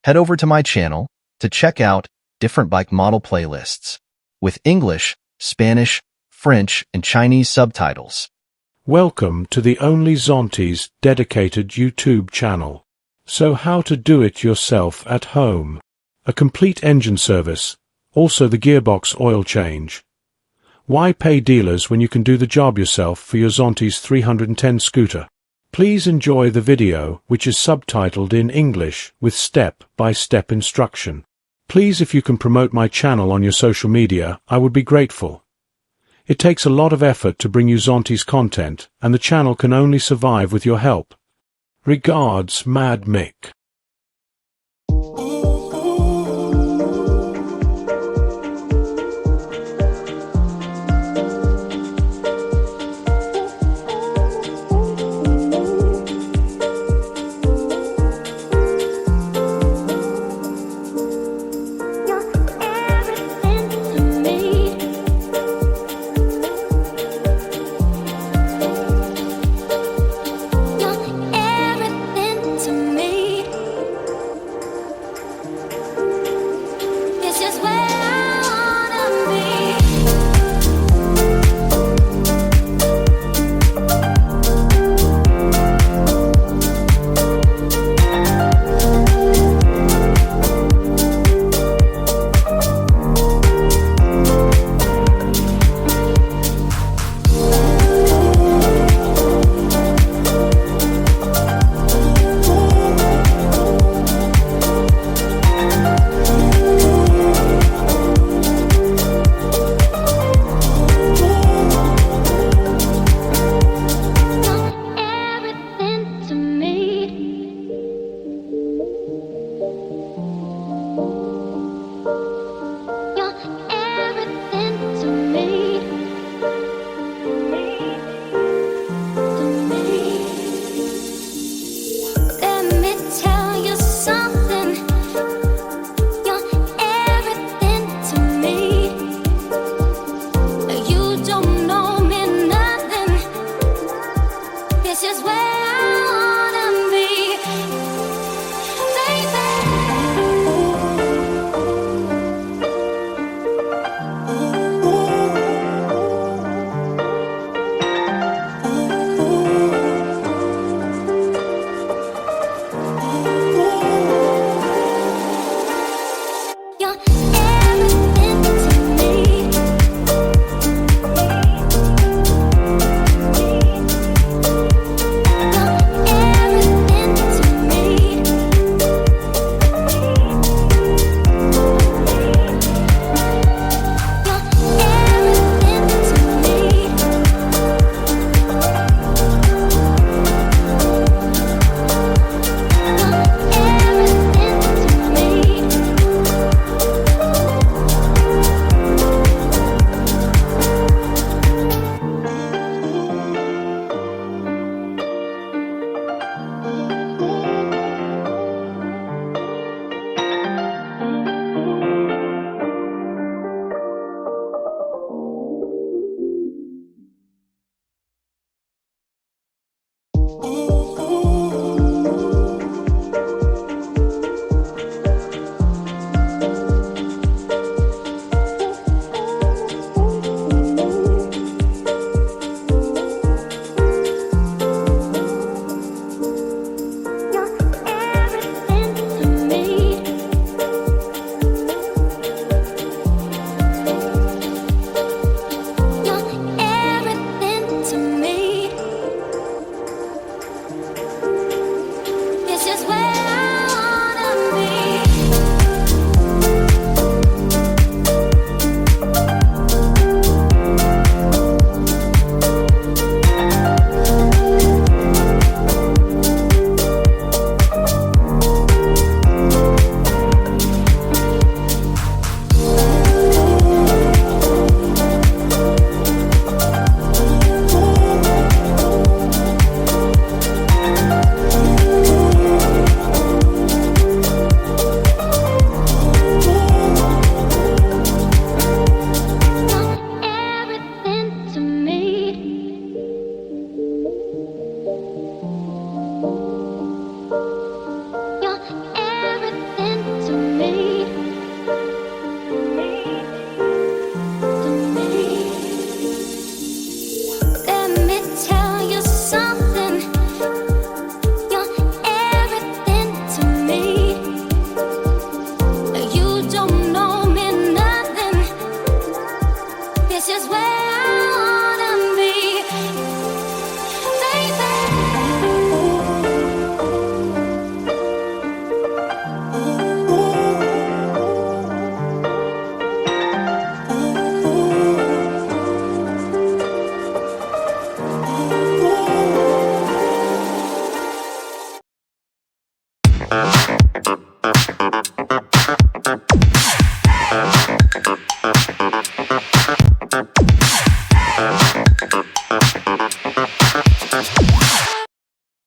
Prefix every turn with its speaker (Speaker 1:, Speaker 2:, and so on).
Speaker 1: head over to my channel to check out different bike model playlists with English, Spanish, French, and Chinese subtitles.
Speaker 2: Welcome to the only Zontes dedicated YouTube channel. So how to do it yourself at home. A complete engine service, also the gearbox oil change. Why pay dealers when you can do the job yourself for your Zontes 310 scooter? Please enjoy the video, which is subtitled in English with step-by-step instruction. Please, if you can promote my channel on your social media, I would be grateful. It takes a lot of effort to bring you Zontes content, and the channel can only survive with your help. Regards, Mad Mick.